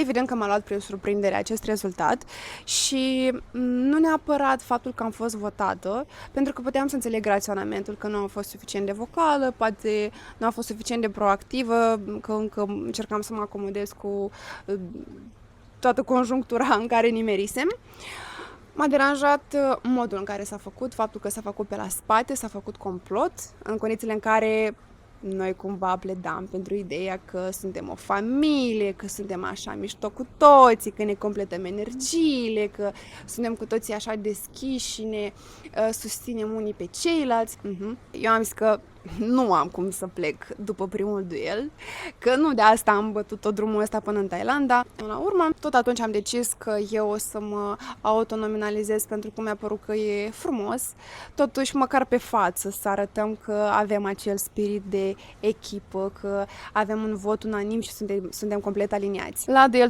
Evident că m-a luat prin surprindere acest rezultat și nu neapărat faptul că am fost votată, pentru că puteam să înțeleg raționamentul că nu am fost suficient de vocală, poate nu am fost suficient de proactivă, că încă încercam să mă acomodez cu toată conjunctura în care nimerisem. M-a deranjat modul în care s-a făcut, faptul că s-a făcut pe la spate, s-a făcut complot, în condițiile în care noi cumva pledam pentru ideea că suntem o familie, că suntem așa mișto cu toții, că ne completăm energiile, că suntem cu toții așa deschiși și ne susținem unii pe ceilalți. Eu am zis că nu am cum să plec după primul duel, că nu de asta am bătut tot drumul ăsta până în Thailanda. La urmă, tot atunci am decis că eu o să mă autonominalizez pentru că mi-a părut că e frumos. Totuși, măcar pe față să arătăm că avem acel spirit de echipă, că avem un vot unanim și suntem complet aliniați. La duel